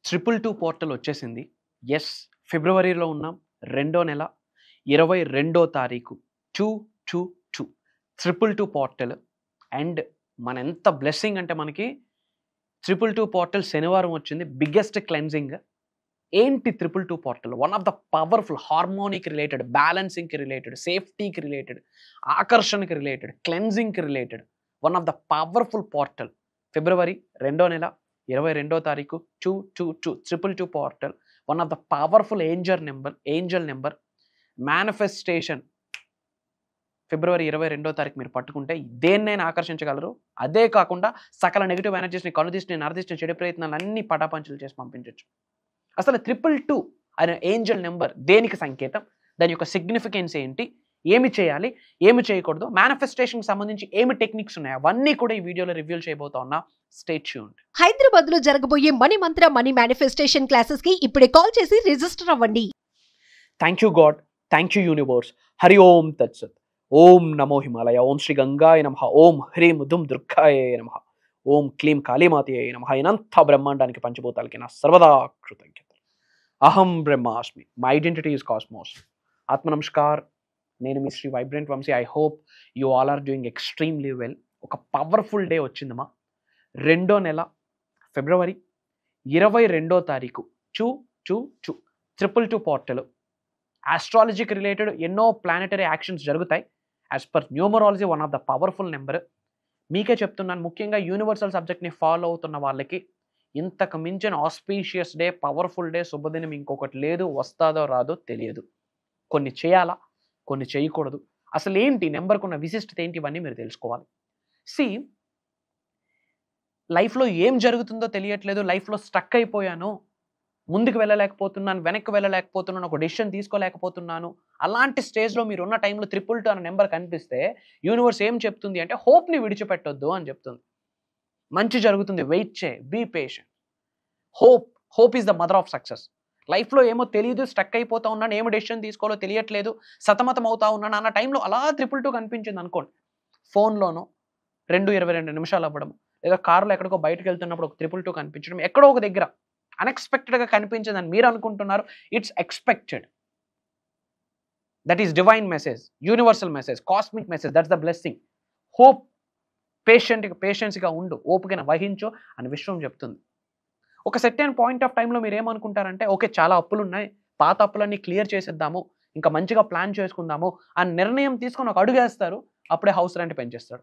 222 portal వచ్చేసింది. Yes, ఫిబ్రవరిలో ఉన్నాం. రెండో నెల 22వ తారీఖు 222 222 పోర్టల్. అండ్ ఎంత బ్లెస్సింగ్ అంటే మనకి 222 పోర్టల్ శనివారం వచ్చింది. Biggest cleansing. ఏంటి 222 portal? One of the powerful హార్మోనికి రిలేటెడ్, బ్యాలెన్సింగ్కి రిలేటెడ్, సేఫ్టీకి రిలేటెడ్, ఆకర్షణకి రిలేటెడ్, క్లెన్జింగ్కి related one of the powerful portal. ఫిబ్రవరి రెండో నెల 22వ తారీఖు 222 222 portal. One of the powerful angel number manifestation. ఫిబ్రవరి 22వ తారీఖు మీరు పట్టుకుంటే దేన్నైనా ఆకర్షించగలరు. అదే కాకుండా సకల నెగిటివ్ ఎనర్జీస్ని, కనుదిష్టిని, నరదిష్టిని, చెడు ప్రయత్నాలు అన్ని పటాపంచలు చేసి పంపించవచ్చు. అసలు 222 అనే ఏంజల్ నెంబర్ దేనికి సంకేతం? దాని యొక్క సిగ్నిఫికెన్స్ ఏంటి? ఏమి చేయాలి, ఏమి చేయకూడదు, మేనిఫెస్టేషన్కి సంబంధించి ఏమి టెక్నిక్స్ ఉన్నాయి, అవన్నీ కూడా ఈ వీడియోలో రివ్యూ చేయబోతా ఉన్నా. Stay tuned. హైదరాబాద్ లో జరగబోయే మనీ మంత్ర మనీ మేనిఫెస్టేషన్ క్లాసెస్ కి ఇప్పుడే కాల్ చేసి రిజిస్టర్ అవ్వండి. Thank you God, thank you universe. Hari ఓం తత్సత్. ఓం నమో హిమాలయ. ఓం శ్రీ గంగాయ నమః. ఓం హ్రీం దుం దుర్గాయ నమః. ఓం క్లీం కాళీమాతయే నమః. ఇనంత బ్రహ్మాండానికి పంచభూతాలకి నా సర్వదా కృతజ్ఞత. అహం బ్రహ్మాస్మి. My identity is cosmos. ఆత్మ నమస్కార్. నేను మీ Shri vibrant Vamshi. I hope you all are doing extremely well. ఒక పవర్ఫుల్ డే వచ్చిందమ్మా. రెండో నెల ఫిబ్రవరి 22వ తారీఖు 222 222 పోర్టల్. ఆస్ట్రాలజీకి రిలేటెడ్ ఎన్నో ప్లానెటరీ యాక్షన్స్ జరుగుతాయి. As per numerology one of the powerful number. మీకే చెప్తున్నాను, ముఖ్యంగా యూనివర్సల్ సబ్జెక్ట్ని ఫాలో అవుతున్న వాళ్ళకి ఇంతకు మించిన ఆస్పీషియస్ డే, పవర్ఫుల్ డే, శుభదినం ఇంకొకటి లేదు. వస్తాదో రాదో తెలియదు. కొన్ని చేయాలా, కొన్ని చేయకూడదు. అసలు ఏంటి నెంబర్కున్న విశిష్టత ఏంటి, ఇవన్నీ మీరు తెలుసుకోవాలి. సి, లైఫ్లో ఏం జరుగుతుందో తెలియట్లేదు, లైఫ్లో స్టక్ అయిపోయాను, ముందుకు వెళ్ళలేకపోతున్నాను, వెనక్కి వెళ్ళలేకపోతున్నాను, ఒక డెసిషన్ తీసుకోలేకపోతున్నాను, అలాంటి స్టేజ్లో మీరు ఉన్న టైంలో 222 అనే నెంబర్ కనిపిస్తే యూనివర్స్ ఏం చెప్తుంది అంటే హోప్ని విడిచిపెట్టొద్దు అని చెప్తుంది. మంచి జరుగుతుంది, వెయిట్ చేయి, be patient. Hope is the mother of success. లైఫ్లో ఏమో తెలియదు, స్టక్ అయిపోతా ఉన్నాను, ఏమో డెసిషన్ తీసుకోవాలో తెలియట్లేదు, సతమతం అవుతా ఉన్నాను అన్న టైంలో అలా 222 కనిపించింది అనుకోండి. ఫోన్లోనో 2:22 నిమిషాలు అవ్వడం, లేదా కారులో ఎక్కడికో బయటకు వెళ్తున్నప్పుడు ఒక 222 కనిపించడం, ఎక్కడో ఒక దగ్గర అన్ఎక్స్పెక్టెడ్గా కనిపించదని మీరు అనుకుంటున్నారు. It's expected. That is divine message, universal message, cosmic message. That's the blessing. Hope. పేషెన్స్గా ఉండు, ఓపికను వహించు అని విశ్వం చెప్తుంది. ఒక సెర్టైన్ పాయింట్ ఆఫ్ టైంలో మీరు ఏమనుకుంటారంటే, ఓకే చాలా అప్పులు ఉన్నాయి, పాత అప్పులన్నీ క్లియర్ చేసేద్దాము, ఇంకా మంచిగా ప్లాన్ చేసుకుందాము అని నిర్ణయం తీసుకొని ఒక అడుగు వేస్తారు. అప్పుడే హౌస్ రెంట్ పెంచేస్తాడు,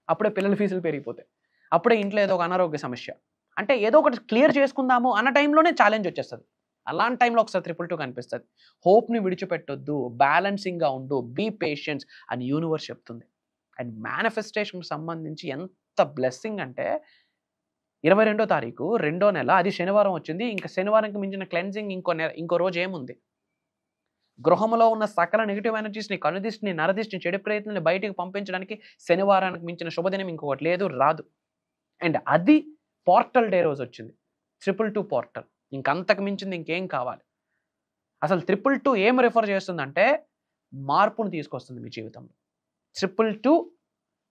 అప్పుడే పిల్లల ఫీజులు పెరిగిపోతాయి, అప్పుడే ఇంట్లో ఏదో ఒక అనారోగ్య సమస్య. అంటే ఏదో ఒకటి క్లియర్ చేసుకుందాము అన్న టైంలోనే ఛాలెంజ్ వచ్చేస్తుంది. అలాంటి టైంలో ఒకసారి 222 కనిపిస్తుంది. హోప్ని విడిచిపెట్టొద్దు, బ్యాలెన్సింగ్గా ఉండు, బీ పేషెన్స్ అని యూనివర్స్ చెప్తుంది. అండ్ మేనిఫెస్టేషన్కి సంబంధించి ఎంత బ్లెస్సింగ్ అంటే 22వ తారీఖు రెండో నెల, అది శనివారం వచ్చింది. ఇంకా శనివారంకి మించిన క్లెన్జింగ్ ఇంకో రోజు ఏముంది? గృహంలో ఉన్న సకల నెగిటివ్ ఎనర్జీస్ని, కనుదిష్టిని, నరదిష్టిని, చెడు ప్రయత్నాన్ని బయటికి పంపించడానికి శనివారానికి మించిన శుభదినం ఇంకొకటి లేదు, రాదు. అండ్ అది పోర్టల్ డే రోజు వచ్చింది. 222 పోర్టల్. ఇంకంతకు మించింది ఇంకేం కావాలి? అసలు 222 ఏం రిఫర్ చేస్తుందంటే మార్పును తీసుకొస్తుంది మీ జీవితంలో. 222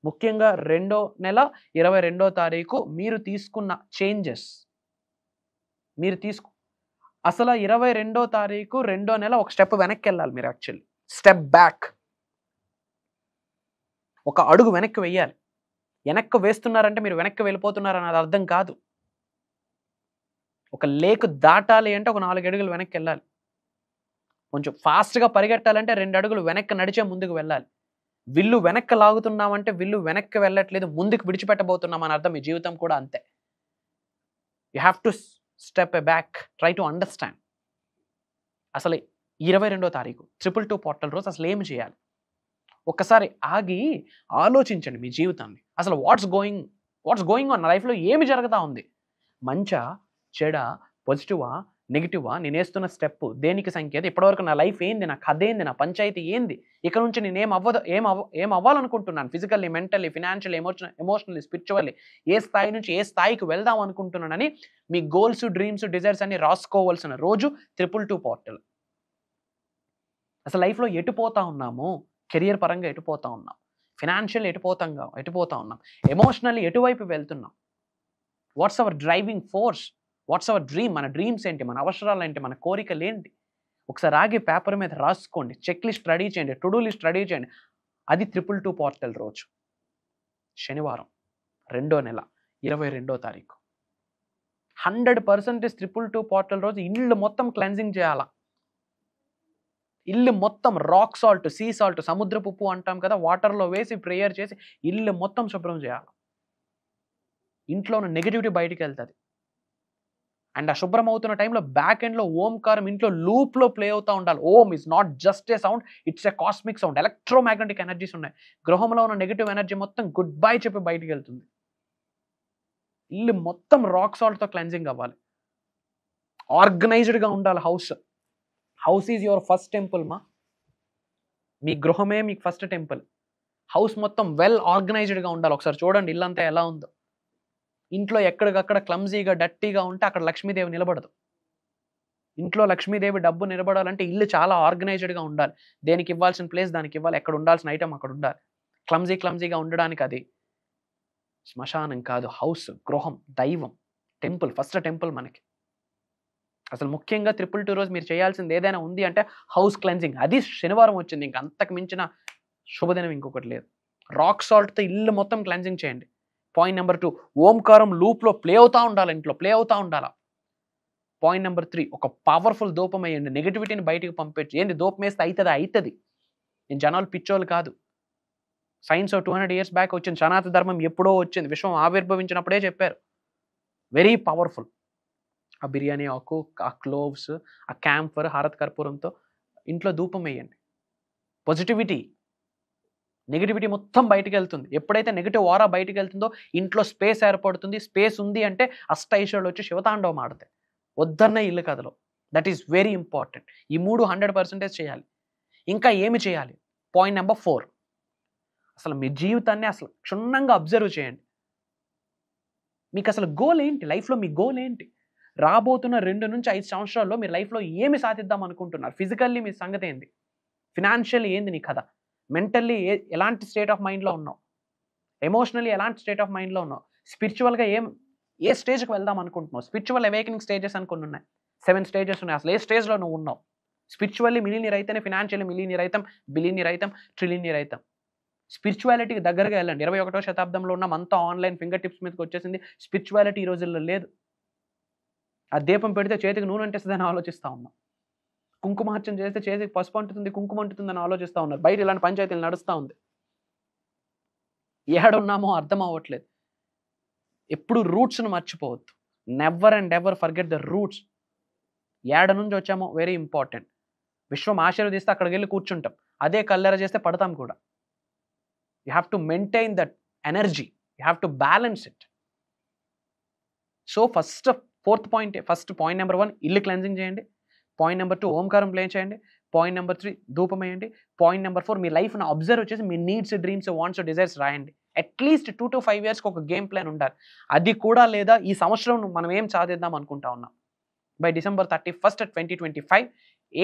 ముఖ్యంగా రెండో నెల 22వ తారీఖు మీరు తీసుకున్న చేంజెస్, అసలు 22వ తారీఖు రెండో నెల ఒక స్టెప్ వెనక్కి వెళ్ళాలి మీరు. యాక్చువల్లీ స్టెప్ బ్యాక్, ఒక అడుగు వెనక్కి వెయ్యాలి. వెనక్కి వేస్తున్నారంటే మీరు వెనక్కి వెళ్ళిపోతున్నారు అన్నది అర్థం కాదు. ఒక లేక్ దాటాలి అంటే ఒక 4 అడుగులు వెనక్కి వెళ్ళాలి. కొంచెం ఫాస్ట్గా పరిగెట్టాలంటే 2 అడుగులు వెనక్కి నడిచే ముందుకు వెళ్ళాలి. విల్లు వెనక్కి లాగుతున్నామంటే విల్లు వెనక్కి వెళ్ళట్లేదు, ముందుకు విడిచిపెట్టబోతున్నాం అని అర్థం. మీ జీవితం కూడా అంతే. You have to step a back, try to understand. అసలు 22వ తారీఖు 222 పోర్టల్ రోజు అసలు ఏమి చేయాలి? ఒక్కసారి ఆగి ఆలోచించండి మీ జీవితాన్ని. అసలు వాట్స్ గోయింగ్ ఆన్ లైఫ్లో ఏమి జరుగుతూ ఉంది? మంచా, చెడా, పాజిటివా, నెగిటివా? నేను వేస్తున్న స్టెప్ దేనికి సంకేతం? ఇప్పటివరకు నా లైఫ్ ఏంది, నా కథ ఏంది, నా పంచాయతీ ఏంది? ఇక్కడ నుంచి నేను ఏం అవ్వాలనుకుంటున్నాను? Physically, mentally, financially, emotionally, spiritually ఏ స్థాయి నుంచి ఏ స్థాయికి వెళ్దాం అనుకుంటున్నానని మీ గోల్స్, డ్రీమ్స్, డిజైర్స్ అన్ని రాసుకోవాల్సిన రోజు 222 పోర్టల్. అసలు లైఫ్లో ఎటుపోతా ఉన్నాము? కెరియర్ పరంగా ఎటుపోతా ఉన్నాం? ఫినాన్షియల్ ఎటుపోతా ఉన్నాం? ఎమోషనల్లీ ఎటువైపు వెళ్తున్నాం? What's our driving force? What's our dream, మన డ్రీమ్స్ ఏంటి, మన అవసరాలు ఏంటి, మన కోరికలు ఏంటి, ఒకసారి ఆగి పేపర్ మీద రాసుకోండి, చెక్ లిస్ట్ రెడీ చేయండి, టు డూ లిస్ట్ రెడీ చేయండి. అది 222 పోర్టల్ రోజు, శనివారం, 2వ నెల 22వ తారీఖు. 100% 222 పోర్టల్ రోజు ఇల్లు మొత్తం క్లెన్జింగ్ చేయాలా. ఇల్లు మొత్తం రాక్ సాల్ట్, సీ సాల్ట్, సముద్రపు ఉప్పు అంటాం కదా, వాటర్లో వేసి ప్రేయర్ చేసి ఇల్లు మొత్తం శుభ్రం చేయాలి. ఇంట్లో ఉన్న నెగిటివిటీ బయటికి వెళ్తుంది. అండ్ ఆ శుభ్రం అవుతున్న టైంలో బ్యాక్ ఎండ్లో ఓంకారం ఇంట్లో లూప్లో ప్లే అవుతూ ఉండాలి. Om is not just a sound, it's a cosmic sound. Electromagnetic energies ఉన్నాయి. గృహంలో ఉన్న నెగిటివ్ ఎనర్జీ మొత్తం గుడ్ బై చెప్పి బయటికి వెళ్తుంది. ఇల్లు మొత్తం రాక్ సాల్ట్తో క్లెన్జింగ్ అవ్వాలి. ఆర్గనైజ్డ్గా ఉండాలి house. House is your first temple మా. మీ గృహమే మీకు ఫస్ట్ టెంపుల్. హౌస్ మొత్తం వెల్ ఆర్గనైజ్డ్గా ఉండాలి. ఒకసారి చూడండి ఇల్లంతా ఎలా ఉందో. ఇంట్లో ఎక్కడికక్కడ క్లమ్జీగా డట్టీగా ఉంటే అక్కడ లక్ష్మీదేవి నిలబడదు. ఇంట్లో లక్ష్మీదేవి డబ్బు నిలబడాలంటే ఇల్లు చాలా ఆర్గనైజ్డ్గా ఉండాలి. దేనికి ఇవ్వాల్సిన ప్లేస్ దానికి ఇవ్వాలి, ఎక్కడ ఉండాల్సిన ఐటమ్ అక్కడ ఉండాలి. క్లమ్జీగా ఉండడానికి అది శ్మశానం కాదు, హౌస్, గృహం, దైవం, టెంపుల్, ఫస్ట్ టెంపుల్ మనకి. అసలు ముఖ్యంగా 222 రోజు మీరు చేయాల్సింది ఏదైనా ఉంది అంటే హౌస్ క్లెన్జింగ్. అది శనివారం వచ్చింది, ఇంక అంతకు మించిన శుభదినం ఇంకొకటి లేదు. రాక్ సాల్ట్తో ఇల్లు మొత్తం క్లెన్జింగ్ చేయండి. పాయింట్ నెంబర్ 2, ఓంకారం లూప్లో ప్లే అవుతూ ఉండాలి, ఇంట్లో ప్లే అవుతూ ఉండాలా. పాయింట్ నెంబర్ 3, ఒక పవర్ఫుల్ ధూపం వేయండి. నెగిటివిటీని బయటికి పంపించి. ఏంది ధూపం వేస్తే అవుతుంది. నేను జనాలు పిచ్చోళ్ళు కాదు. సైన్స్ 200 years బ్యాక్ వచ్చింది. సనాతన ధర్మం ఎప్పుడో వచ్చింది. విశ్వం ఆవిర్భవించినప్పుడే చెప్పారు. Very powerful. ఆ బిర్యానీ ఆకు, ఆ క్లోవ్స్, ఆ క్యాంఫర్, హారత్ కర్పూరంతో ఇంట్లో ధూపం వేయండి. పాజిటివిటీ, నెగిటివిటీ మొత్తం బయటికి వెళ్తుంది. ఎప్పుడైతే నెగిటివ్ ఆరా బయటికి వెళ్తుందో ఇంట్లో స్పేస్ ఏర్పడుతుంది. స్పేస్ ఉంది అంటే అష్టైశ్వర్యాలు వచ్చి శివతాండవం ఆడతాయి. వద్దన్న ఇల్లు కథలో. That is very important. ఈ 3 100% చేయాలి. ఇంకా ఏమి చేయాలి? పాయింట్ నెంబర్ 4, అసలు మీ జీవితాన్ని అసలు క్షుణ్ణంగా అబ్జర్వ్ చేయండి. మీకు అసలు గోల్ ఏంటి? లైఫ్లో మీ గోల్ ఏంటి? రాబోతున్న 2 నుంచి 5 సంవత్సరాల్లో మీరు లైఫ్లో ఏమి సాధిద్దాం అనుకుంటున్నారు? ఫిజికల్లీ మీ సంగతి ఏంది? ఫినాన్షియల్లీ ఏంది నీ కథ? మెంటల్లీ ఎలాంటి స్టేట్ ఆఫ్ మైండ్లో ఉన్నావు? ఎమోషనల్లీ ఎలాంటి స్టేట్ ఆఫ్ మైండ్లో ఉన్నావు? స్పిరిచువల్గా ఏ స్టేజ్కి వెళ్దాం అనుకుంటున్నావు? స్పిరిచువల్ అవేకనింగ్ స్టేజెస్ అనుకుని ఉన్నాయి. 7 స్టేజెస్ ఉన్నాయి. అసలు ఏ స్టేజ్లో నువ్వు ఉన్నావు? స్పిరిచువల్లీ మిలీనియర్ అయితేనే ఫినాన్షియల్లీ మిలీనియర్ అవుతాం, బిలీనియర్ అవుతాం, ట్రిలినియర్ అవుతాం. స్పిరిచువాలిటీకి దగ్గరగా వెళ్ళండి. 21వ శతాబ్దంలో ఉన్నాం. అంతా ఆన్లైన్ ఫింగర్ టిప్స్ మీదకి వచ్చేసింది. స్పిరిచువాలిటీ ఈ రోజుల్లో లేదు. ఆ దీపం పెడితే చేతికి నూనె అంటేస్తుందని ఆలోచిస్తూ ఉన్నాం. కుంకుమార్చన చేస్తే చేతికి పసుపు అంటుతుంది, కుంకుమ అంటుతుందని ఆలోచిస్తూ ఉన్నారు. బయట ఇలాంటి పంచాయతీలు నడుస్తూ ఉంది. ఏడున్నామో అర్థం అవ్వట్లేదు. ఎప్పుడు రూట్స్ను మర్చిపోవద్దు. Never and ever forget the roots. ఏడ నుంచి వచ్చామో వెరీ ఇంపార్టెంట్. విశ్వం ఆశీర్వదిస్తే అక్కడికి వెళ్ళి కూర్చుంటాం. అదే కల్లెర చేస్తే పడతాం కూడా. You have to maintain that energy. You have to balance it. So fourth point number 1, ఇల్లు క్లెన్జింగ్ చేయండి. పాయింట్ నెంబర్ 2, ఓంకారం ప్లే చేయండి. పాయింట్ నెంబర్ 3, ధూపం వేయండి. పాయింట్ నెంబర్ 4, మీ లైఫ్ను అబ్జర్వ్ చేసి మీ నీడ్స్, డ్రీమ్స్, వాంట్స్, డిజైర్స్ రాయండి. అట్లీస్ట్ 2 to 5 yearsకి ఒక గేమ్ ప్లాన్ ఉండాలి. అది కూడా లేదా ఈ సంవత్సరం మనం ఏం సాధిద్దాం అనుకుంటా ఉన్నాం, బై December 31st, 2025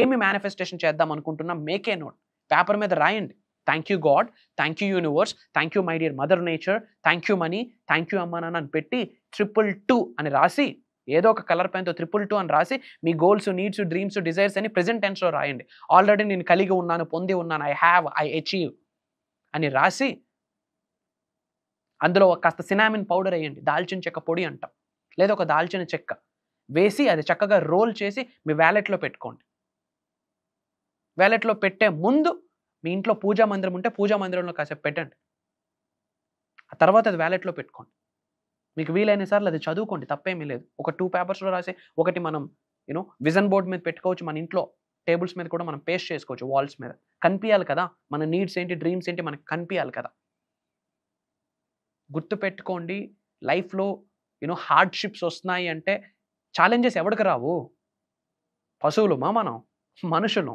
ఏమి మేనిఫెస్టేషన్ చేద్దాం అనుకుంటున్నాం, మేక్ ఏ నోట్. పేపర్ మీద రాయండి. Thank you God, thank you universe, thank you my dear mother nature, thank you money, thank you అమ్మా నాన్న అని పెట్టి 222 అని రాసి, ఏదో ఒక కలర్ పెన్తో 222 అని రాసి మీ గోల్స్, నీడ్స్, డ్రీమ్స్, డిజైర్స్ అని ప్రెజెంట్ టెన్స్లో రాయండి. ఆల్రెడీ నేను కలిగి ఉన్నాను, పొంది ఉన్నాను, ఐ అచీవ్ అని రాసి అందులో కాస్త సినామిన్ పౌడర్ వేయండి. దాల్చిన చెక్క పొడి అంటాం, లేదా ఒక దాల్చిన చెక్క వేసి అది చక్కగా రోల్ చేసి మీ వ్యాలెట్లో పెట్టుకోండి. వ్యాలెట్లో పెట్టే ముందు మీ ఇంట్లో పూజా మందిరం ఉంటే పూజా మందిరంలో కాసేపు పెట్టండి. ఆ తర్వాత అది వ్యాలెట్లో పెట్టుకోండి. మీకు వీలైన సార్లు అది చదువుకోండి, తప్పేమీ లేదు. ఒక 2 పేపర్స్లో రాసి ఒకటి మనం విజన్ బోర్డ్ మీద పెట్టుకోవచ్చు. మన ఇంట్లో టేబుల్స్ మీద కూడా మనం పేస్ట్ చేసుకోవచ్చు. వాల్స్ మీద కనిపించాలి కదా, మన నీడ్స్ ఏంటి, డ్రీమ్స్ ఏంటి మనకు కనిపించాలి కదా. గుర్తుపెట్టుకోండి, లైఫ్లో హార్డ్షిప్స్ వస్తున్నాయి అంటే ఛాలెంజెస్ ఎవరికి రావు? పశువులు మనం మనుషులు.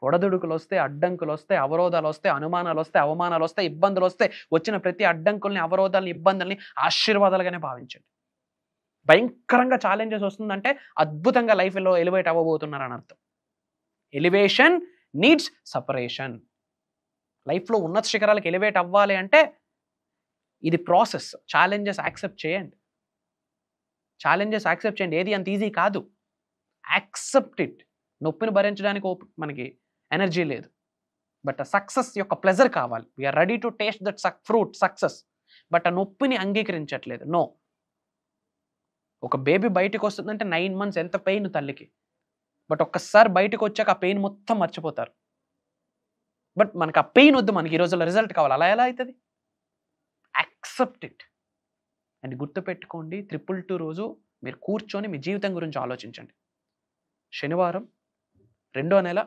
ఒడదుడుకులు వస్తే, అడ్డంకులు వస్తే, అవరోధాలు వస్తే, అనుమానాలు వస్తే, అవమానాలు వస్తే, ఇబ్బందులు వస్తే, వచ్చిన ప్రతి అడ్డంకుల్ని, అవరోధాలని, ఇబ్బందుల్ని ఆశీర్వాదాలుగానే భావించండి. భయంకరంగా ఛాలెంజెస్ వస్తుందంటే అద్భుతంగా లైఫ్లో ఎలివేట్ అవ్వబోతున్నారని అర్థం. Elevation needs separation. లైఫ్లో ఉన్నత శిఖరాలకు ఎలివేట్ అవ్వాలి అంటే ఇది ప్రాసెస్. ఛాలెంజెస్ యాక్సెప్ట్ చేయండి. ఛాలెంజెస్ యాక్సెప్ట్ చేయండి. ఏది అంత ఈజీ కాదు. Accept it. నొప్పిని భరించడానికి మనకి ఎనర్జీ లేదు. బట్ ఆ సక్సెస్ యొక్క ప్లెజర్ కావాలి. We're ready to taste that fruit success. But ఆ నొప్పిని అంగీకరించట్లేదు. నో. ఒక బేబీ బయటకు వస్తుందంటే 9 months ఎంత పెయిన్ తల్లికి. బట్ ఒక్కసారి బయటకు వచ్చాక ఆ పెయిన్ మొత్తం మర్చిపోతారు. బట్ మనకు ఆ పెయిన్ వద్దు, మనకి ఈ రోజుల్లో రిజల్ట్ కావాలి. అలా ఎలా అవుతుంది? Accept it. అండ్ గుర్తుపెట్టుకోండి, 222 రోజు మీరు కూర్చొని మీ జీవితం గురించి ఆలోచించండి. శనివారం 2వ నెల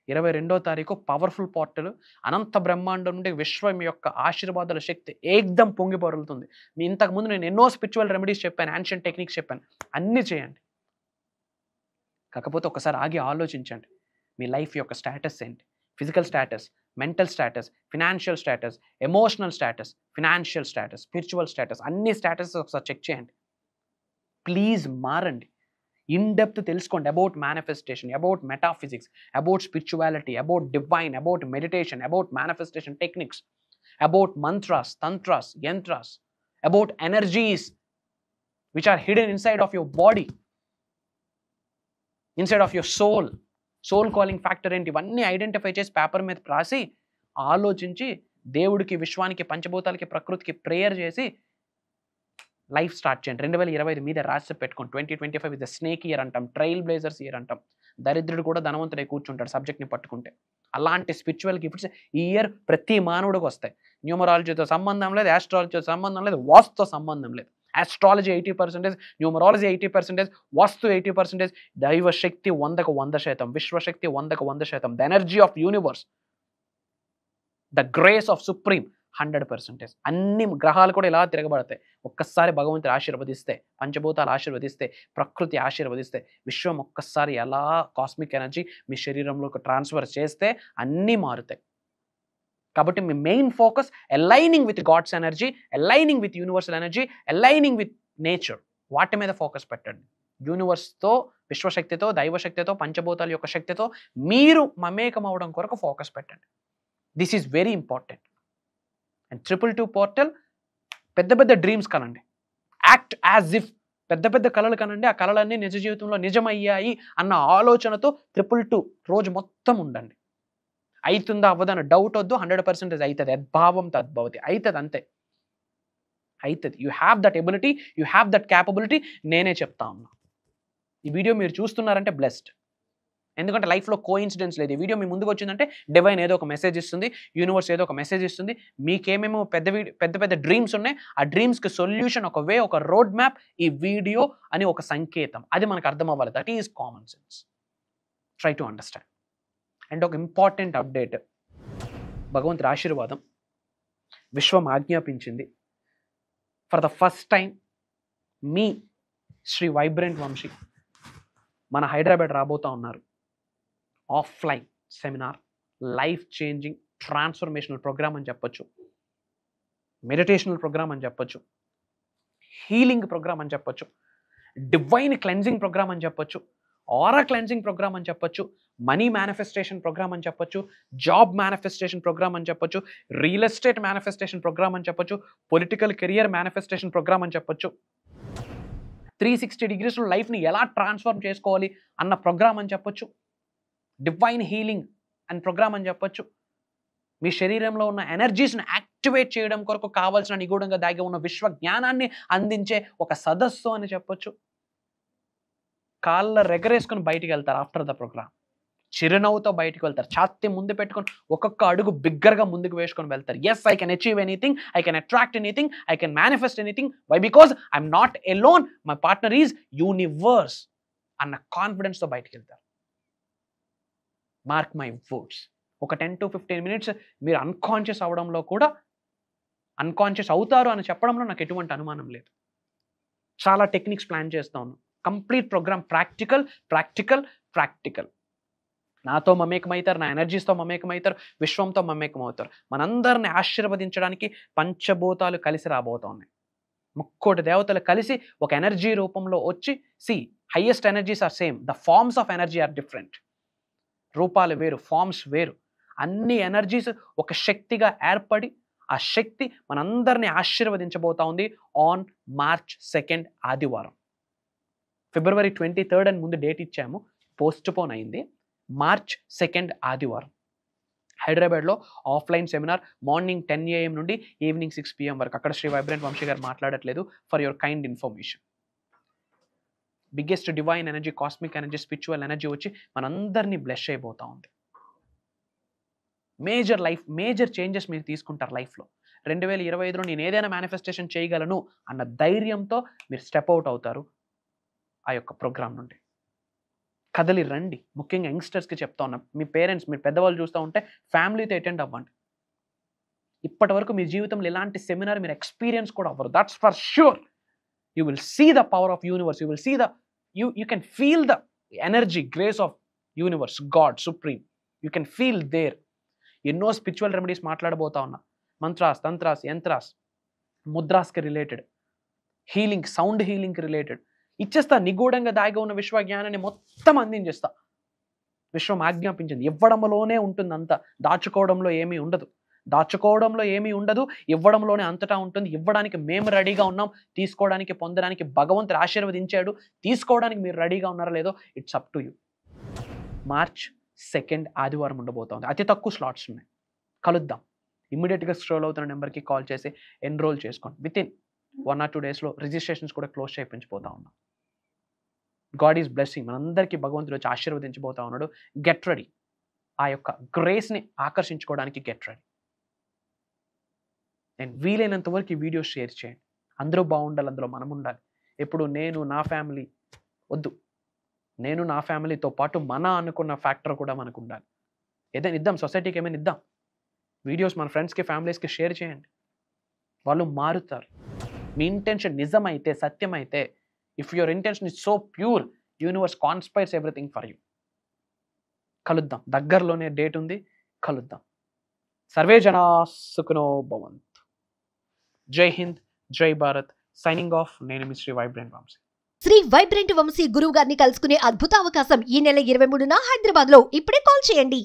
22వ తారీఖు పవర్ఫుల్ పోర్టల్. అనంత బ్రహ్మాండం నుండి విశ్వం యొక్క ఆశీర్వాదాల శక్తి ఏకదం పొంగి పొరులుతుంది. మీ ఇంతకుముందు నేను ఎన్నో స్పిరిచువల్ రెమెడీస్ చెప్పాను, యాన్షియంట్ టెక్నిక్స్ చెప్పాను, అన్నీ చేయండి. కాకపోతే ఒకసారి ఆగి ఆలోచించండి, మీ లైఫ్ యొక్క స్టేటస్ ఏంటి? Physical status, mental status, financial status, emotional status, financial status, spiritual status, అన్ని స్టేటస్ ఒకసారి చెక్ చేయండి. ప్లీజ్ మారండి. ఇన్ డెప్త్ తెలుసుకోండి about manifestation, about metaphysics, about spirituality, about divine, about meditation, about manifestation techniques, about mantras, tantras, yantras, about energies which are hidden inside of your body, inside of your soul. Soul calling factor ఏంటి? ఇవన్నీ identify చేసి paper మీద రాసి ఆలోచించి దేవుడికి, విశ్వానికి, పంచభూతాలకి, ప్రకృతికి prayer చేసి లైఫ్ స్టార్ట్ చేయండి. 2025 మీద రాసి పెట్టుకోండి. 2025 ఇస్ ద స్నేక్ ఇయర్ అంటాం, ట్రైల్ బ్లేజర్స్ ఇయర్ అంటాం. దరిద్రుడు కూడా ధనవంతుడే కూర్చుంటాడు సబ్జెక్ట్ని పట్టుకుంటే. అలాంటి స్పిరిచువల్ గిఫ్ట్స్ ఈ ఇయర్ ప్రతి మానవుడికి వస్తాయి. న్యూమరాలజీతో సంబంధం లేదు, ఆస్ట్రాలజీతో సంబంధం లేదు, వాస్తుతో సంబంధం లేదు. ఆస్ట్రాలజీ 80%, న్యూమరాలజీ 80%, వాస్తు 80%, దైవ శక్తి 100కు 100%, విశ్వశక్తి 100కు 100%, the energy of universe, the grace of supreme 100%. అన్ని గ్రహాలు కూడా ఇలా తిరగబడతాయి. ఒక్కసారి భగవంతుడు ఆశీర్వదిస్తే, పంచభూతాలు ఆశీర్వదిస్తే, ప్రకృతి ఆశీర్వదిస్తే, విశ్వం ఒక్కసారి ఎలా కాస్మిక్ ఎనర్జీ మీ శరీరంలోకి ట్రాన్స్ఫర్ చేస్తే అన్నీ మారుతాయి. కాబట్టి మీ main focus aligning with God's energy, aligning with universal energy, aligning with nature. వాటి మీద ఫోకస్ పెట్టండి. యూనివర్స్తో, విశ్వశక్తితో, దైవశక్తితో, పంచభూతాల యొక్క శక్తితో మీరు మమేకం అవడం కొరకు ఫోకస్ పెట్టండి. This is very important. And 222 portal, పెద్ద పెద్ద డ్రీమ్స్ కనండి. యాక్ట్ యాజ్ ఇఫ్, పెద్ద పెద్ద కళలు కనండి. ఆ కళలన్నీ నిజ జీవితంలో నిజమయ్యాయి అన్న ఆలోచనతో 222 రోజు మొత్తం ఉండండి. అవుతుందా అవ్వదని డౌట్ వద్దు. 100% అవుతుంది. యద్భావం తద్భవతి. అవుతుంది, అంతే అవుతుంది. You have that ability, you have that capability. నేనే చెప్తా ఉన్నా. ఈ వీడియో మీరు చూస్తున్నారంటే బ్లెస్డ్. ఎందుకంటే లైఫ్లో కోఇన్సిడెన్స్ లేదు. ఈ వీడియో మీ ముందుకు వచ్చిందంటే డివైన్ ఏదో ఒక మెసేజ్ ఇస్తుంది, యూనివర్స్ ఏదో ఒక మెసేజ్ ఇస్తుంది. మీకేమేమో పెద్ద పెద్ద డ్రీమ్స్ ఉన్నాయి. ఆ డ్రీమ్స్కి సొల్యూషన్, ఒక వే, ఒక రోడ్ మ్యాప్ ఈ వీడియో అని ఒక సంకేతం. అది మనకు అర్థం అవ్వాలి. That is common sense. Try to understand. And ఒక ఇంపార్టెంట్ అప్డేట్, భగవంతుడి ఆశీర్వాదం విశ్వం ఆజ్ఞాపించింది. ఫర్ ద ఫస్ట్ టైం మీ శ్రీ వైబ్రెంట్ వంశీ మన హైదరాబాద్ రాబోతా ఉన్నారు. Offline seminar, life changing transformational program అని చెప్పొచ్చు, మెడిటేషనల్ ప్రోగ్రామ్ అని చెప్పొచ్చు, హీలింగ్ ప్రోగ్రామ్ అని చెప్పొచ్చు, డివైన్ క్లెన్జింగ్ ప్రోగ్రామ్ అని చెప్పొచ్చు, ఆరా క్లెన్జింగ్ ప్రోగ్రామ్ అని చెప్పొచ్చు, మనీ మేనిఫెస్టేషన్ ప్రోగ్రామ్ అని చెప్పొచ్చు, జాబ్ మేనిఫెస్టేషన్ ప్రోగ్రామ్ అని చెప్పొచ్చు, రియల్ ఎస్టేట్ మేనిఫెస్టేషన్ ప్రోగ్రామ్ అని చెప్పొచ్చు, పొలిటికల్ కెరియర్ మేనిఫెస్టేషన్ ప్రోగ్రామ్ అని చెప్పొచ్చు, 360 degrees లైఫ్ని ఎలా ట్రాన్స్ఫార్మ్ చేసుకోవాలి అన్న ప్రోగ్రామ్ అని చెప్పొచ్చు, డివైన్ హీలింగ్ అండ్ ప్రోగ్రామ్ అని చెప్పొచ్చు, మీ శరీరంలో ఉన్న ఎనర్జీస్ని యాక్టివేట్ చేయడం కొరకు కావాల్సిన నిగూఢంగా దాగి ఉన్న విశ్వ జ్ఞానాన్ని అందించే ఒక సదస్సు అని చెప్పొచ్చు. కాళ్ళ రెగరేసుకొని బయటికి వెళ్తారు ఆఫ్టర్ ద ప్రోగ్రామ్. చిరునవ్వుతో బయటకు వెళ్తారు. ఛాతీ ముందు పెట్టుకొని ఒక్కొక్క అడుగు బిగ్గరగా ముందుకు వేసుకొని వెళ్తారు. Yes, I can achieve anything, I can attract anything, I can manifest anything. Why? Because I'm not alone, my partner is universe అన్న కాన్ఫిడెన్స్తో బయటకు వెళ్తారు. Mark my words. ఒక 10 to 15 minutes మీరు అన్కాన్షియస్ అవడంలో కూడా, అన్కాన్షియస్ అవుతారు అని చెప్పడంలో నాకు ఎటువంటి అనుమానం లేదు. చాలా టెక్నిక్స్ ప్లాన్ చేస్తా ఉన్నాను. Complete programme practical practical practical. నాతో మమేకమవుతారు, నా ఎనర్జీస్తో మమేకమవుతారు, విశ్వంతో మమేకమవుతారు. మనందరిని ఆశీర్వదించడానికి పంచభూతాలు కలిసి రాబోతా ఉన్నాయి. 3 దేవతలు కలిసి ఒక ఎనర్జీ రూపంలో వచ్చి, highest energies are same, the forms of energy are different. రూపాలు వేరు, ఫార్మ్స్ వేరు. అన్ని ఎనర్జీస్ ఒక శక్తిగా ఏర్పడి, ఆ శక్తి మనందరినీ ఆశీర్వదించబోతా ఉంది ఆన్ March 2nd ఆదివారం. February 23rd అని ముందు డేట్ ఇచ్చాము, పోస్ట్పోన్ అయింది. March 2nd ఆదివారం హైదరాబాద్లో ఆఫ్లైన్ సెమినార్ మార్నింగ్ 10 AM నుండి ఈవినింగ్ 6 PM వరకు. అక్కడ శ్రీ వైబ్రెంట్ వంశీ గారు మాట్లాడట్లేదు, for your kind information. Biggest divine energy, cosmic energy, spiritual energy వచ్చి మనందరినీ బ్లెస్ అయిపోతూ ఉంది. మేజర్ చేంజెస్ మీరు తీసుకుంటారు లైఫ్లో. 2025లో నేను ఏదైనా మేనిఫెస్టేషన్ చేయగలను అన్న ధైర్యంతో మీరు స్టెప్ అవుట్ అవుతారు ఆ యొక్క ప్రోగ్రామ్ నుండి. కదలి రండి. ముఖ్యంగా యంగ్స్టర్స్కి చెప్తా ఉన్నా, మీ పేరెంట్స్, మీరు పెద్దవాళ్ళు చూస్తూ ఉంటే ఫ్యామిలీతో అటెండ్ అవ్వండి. ఇప్పటి వరకు మీ జీవితంలో ఇలాంటి సెమినార్ మీరు ఎక్స్పీరియన్స్ కూడా అవ్వరు. That's for sure. You will see the power of universe, you will see the you can feel the energy, grace of universe, God supreme. You can feel there. ఎన్నో spiritual remedies మాట్లాడబోతా ఉన్నా, మంత్రాస్, తంత్రాస్, యంత్రాస్, ముద్రాస్కి related, healing, sound హీలింగ్కి related ఇచ్చేస్తా. నిగూఢంగా దాగిగా ఉన్న విశ్వజ్ఞానాన్ని మొత్తం అందించేస్తా. విశ్వం ఆజ్ఞాపించింది, ఇవ్వడంలోనే ఉంటుంది అంతా, దాచుకోవడంలో ఏమీ ఉండదు. ఇవ్వడంలోనే అంతటా ఉంటుంది. ఇవ్వడానికి మేము రెడీగా ఉన్నాం, తీసుకోవడానికి, పొందడానికి భగవంతుడు ఆశీర్వదించాడు. తీసుకోవడానికి మీరు రెడీగా ఉన్నారో లేదో it's up to you. March 2nd ఆదివారం ఉండబోతోంది. అతి తక్కువ స్లాట్స్ ఉన్నాయి. కలుద్దాం. ఇమ్మీడియట్గా స్క్రోల్ అవుతున్న నెంబర్కి కాల్ చేసి ఎన్రోల్ చేసుకోండి. వితిన్ 1 or 2 daysలో రిజిస్ట్రేషన్స్ కూడా క్లోజ్ చేయించిపోతా ఉన్నాం. God is blessing. మనందరికీ భగవంతుడు వచ్చి ఆశీర్వదించబోతా ఉన్నాడు. Get ready. ఆ యొక్క గ్రేస్ని ఆకర్షించుకోవడానికి గెట్ రెడీ. నేను వీలైనంత వరకు ఈ వీడియో షేర్ చేయండి. అందరూ బాగుండాలి, అందులో మనం ఉండాలి. ఎప్పుడు నేను నా ఫ్యామిలీ వద్దు, నేను నా ఫ్యామిలీతో పాటు మన అనుకున్న ఫ్యాక్టర్ కూడా మనకు ఉండాలి. ఏదైనా ఇద్దాం, సొసైటీకి ఏమైనా ఇద్దాం. వీడియోస్ మన ఫ్రెండ్స్కి, ఫ్యామిలీస్కి షేర్ చేయండి. వాళ్ళు మారుతారు. మీ ఇంటెన్షన్ నిజమైతే, సత్యమైతే, if your intention is so pure, universe conspires everything for you. కలుద్దాం. దగ్గరలోనే డేట్ ఉంది, కలుద్దాం. సర్వే జనా సుఖినో భవంతు. జై హింద్, జై భారత్. Signing off. నేను మీ శ్రీ వైబ్రెంట్ వంశీ. శ్రీ వైబ్రెంట్ వంశీ గురువు గారిని కలుసుకునే అద్భుత అవకాశం ఈ నెల 23న హైదరాబాద్ లో. ఇప్పుడే కాల్ చేయండి.